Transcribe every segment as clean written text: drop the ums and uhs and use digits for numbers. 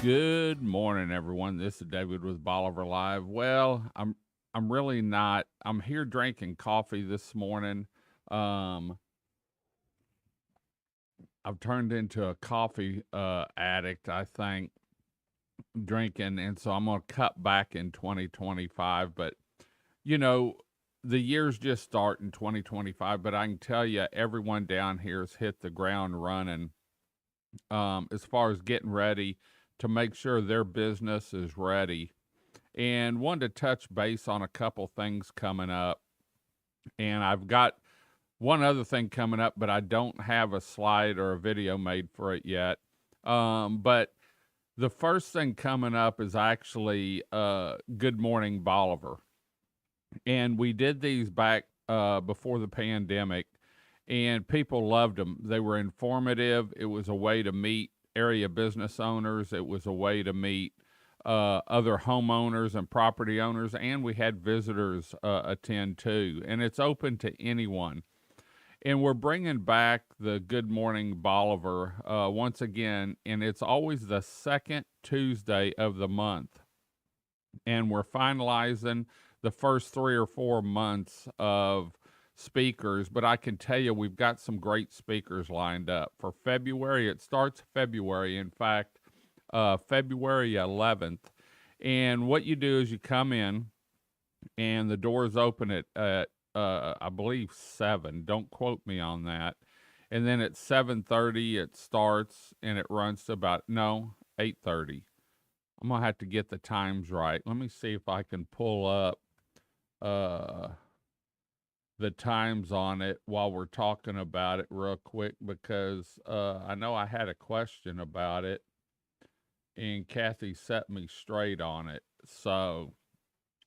Good morning, everyone. This is David with Bolivar Live. Well, I'm really not. I'm here drinking coffee this morning. Um, I've turned into a coffee addict, I think, drinking, and so I'm gonna cut back in 2025. But you know, the year's just starting 2025. But I can tell you, everyone down here has hit the ground running. As far as getting ready to make sure their business is ready and wanted to touch base on a couple things coming up. And I've got one other thing coming up, but I don't have a slide or a video made for it yet. But the first thing coming up is actually Good Morning Bolivar. And we did these back before the pandemic, and people loved them. They were informative. It was a way to meet area business owners, it was a way to meet other homeowners and property owners, and we had visitors attend too. And it's open to anyone. And we're bringing back the Good Morning Bolivar once again, and it's always the second Tuesday of the month. And we're finalizing the first 3 or 4 months of speakers, but I can tell you we've got some great speakers lined up for February. It starts February, in fact, February 11th. And what you do is you come in, and the doors open at I believe 7. Don't quote me on that. And then at 7:30 it starts, and it runs to about, no, 8:30. I'm gonna have to get the times right. Let me see if I can pull up uh the times on it while we're talking about it real quick, because I know I had a question about it, and Kathy set me straight on it. So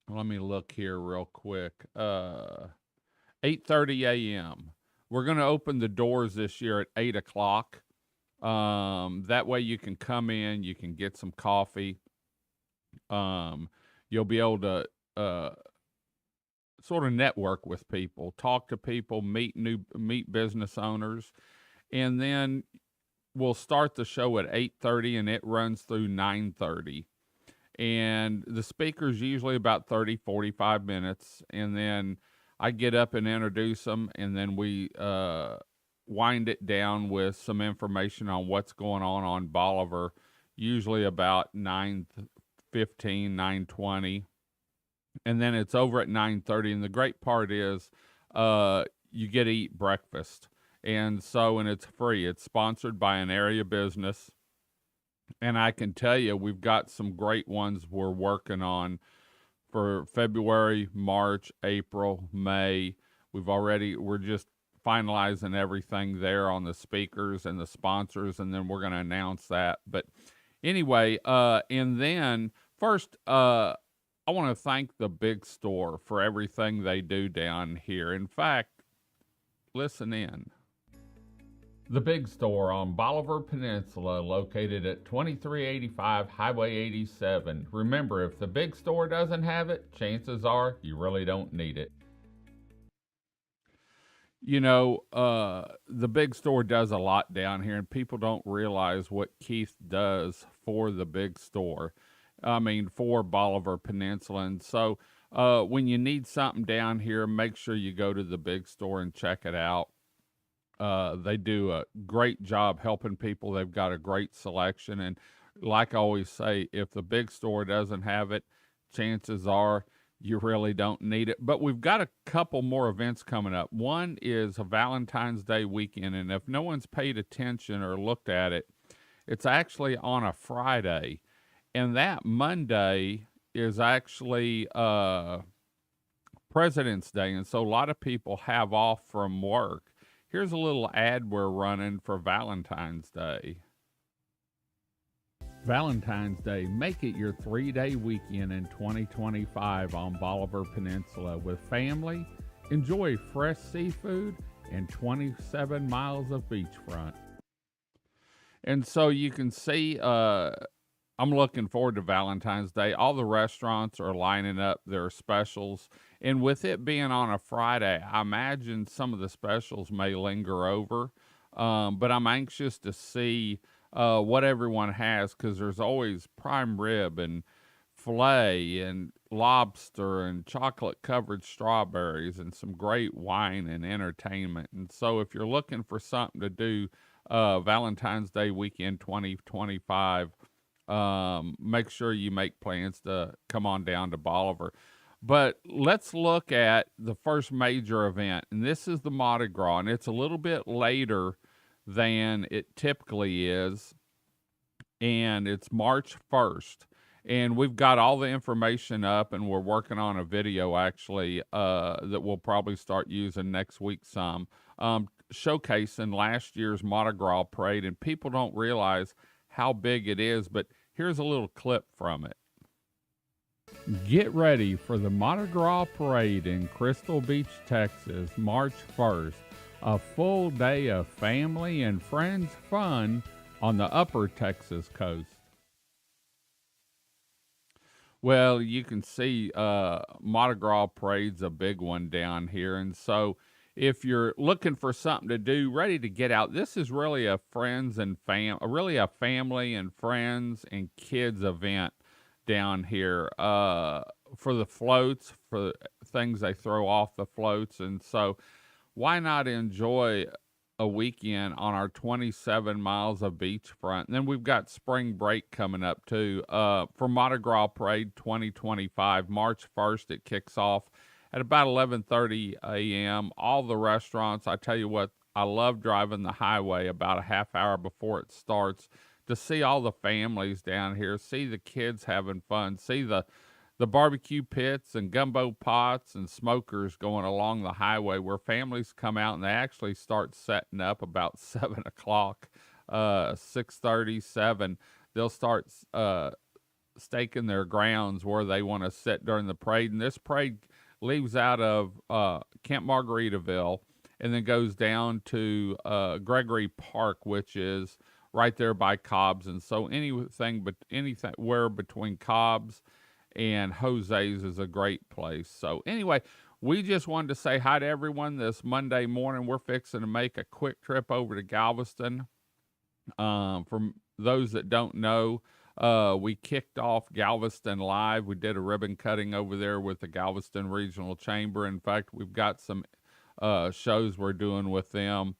let me look here real quick. 8:30 a.m. We're going to open the doors this year at 8 o'clock. That way you can come in, you can get some coffee. Um, you'll be able to sort of network with people, talk to people, meet business owners, and then we'll start the show at 8:30 and it runs through 9:30. And the speaker's usually about 30, 45 minutes, and then I get up and introduce them, and then we wind it down with some information on what's going on Bolivar, usually about 9:15, 9:20, and then it's over at 9:30. And the great part is you get to eat breakfast. And it's free. It's sponsored by an area business. And I can tell you, we've got some great ones we're working on for February, March, April, May. We're just finalizing everything there on the speakers and the sponsors, and then we're going to announce that. But anyway, and then first, I want to thank the Big Store for everything they do down here. In fact, listen in. The Big Store on Bolivar Peninsula, located at 2385 Highway 87. Remember, if the Big Store doesn't have it, chances are you really don't need it. The Big Store does a lot down here, and people don't realize what Keith does for the Big Store. I mean, for Bolivar Peninsula. And so when you need something down here, make sure you go to the Big Store and check it out. They do a great job helping people. They've got a great selection. And like I always say, if the Big Store doesn't have it, chances are you really don't need it. But we've got a couple more events coming up. One is a Valentine's Day weekend. And if no one's paid attention or looked at it, it's actually on a Friday. And that Monday is actually President's Day. And so a lot of people have off from work. Here's a little ad we're running for Valentine's Day. Valentine's Day, make it your 3-day weekend in 2025 on Bolivar Peninsula with family. Enjoy fresh seafood and 27 miles of beachfront. And so you can see, I'm looking forward to Valentine's Day. All the restaurants are lining up their specials. And with it being on a Friday, I imagine some of the specials may linger over. But I'm anxious to see what everyone has, because there's always prime rib and filet and lobster and chocolate covered strawberries and some great wine and entertainment. And so if you're looking for something to do Valentine's Day weekend 2025, make sure you make plans to come on down to Bolivar. But let's look at the first major event, and this is the Mardi Gras, and it's a little bit later than it typically is, and it's March 1st. And we've got all the information up, and we're working on a video actually that we'll probably start using next week some, showcasing last year's Mardi Gras parade. And people don't realize how big it is, but here's a little clip from it. Get ready for the Mardi Gras Parade in Crystal Beach, Texas, March 1st. A full day of family and friends fun on the upper Texas coast. Well, you can see Mardi Gras Parade's a big one down here. And so if you're looking for something to do, ready to get out, this is really a friends and really a family and friends and kids event down here for the floats, for things they throw off the floats. And so why not enjoy a weekend on our 27 miles of beachfront? And then we've got spring break coming up too. For Mardi Gras Parade 2025, March 1st, it kicks off at about 11:30 a.m. All the restaurants, I tell you what, I love driving the highway about a half hour before it starts to see all the families down here, see the kids having fun, see the barbecue pits and gumbo pots and smokers going along the highway, where families come out and they actually start setting up about 7 o'clock, 6:30, 7. They'll start staking their grounds where they want to sit during the parade. And this parade leaves out of Camp Margaritaville and then goes down to Gregory Park, which is right there by Cobb's. And so anything where between Cobb's and Jose's is a great place. So anyway, we just wanted to say hi to everyone this Monday morning. We're fixing to make a quick trip over to Galveston. For those that don't know, we kicked off Galveston Live. We did a ribbon cutting over there with the Galveston Regional Chamber. In fact, we've got some shows we're doing with them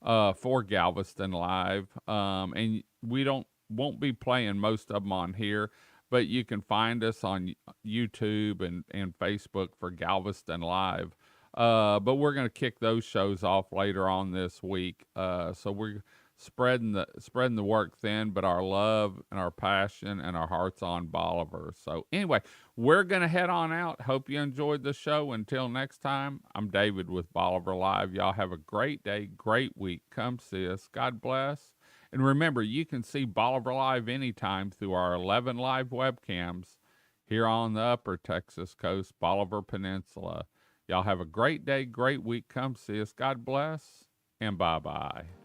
for Galveston Live. And we won't be playing most of them on here, but you can find us on YouTube and Facebook for Galveston Live. But we're going to kick those shows off later on this week. So we're spreading the work thin, but our love and our passion and our hearts on Bolivar. So anyway, we're going to head on out. Hope you enjoyed the show. Until next time, I'm David with Bolivar Live. Y'all have a great day, great week. Come see us. God bless. And remember, you can see Bolivar Live anytime through our 11 live webcams here on the upper Texas coast, Bolivar Peninsula. Y'all have a great day, great week. Come see us. God bless, and bye-bye.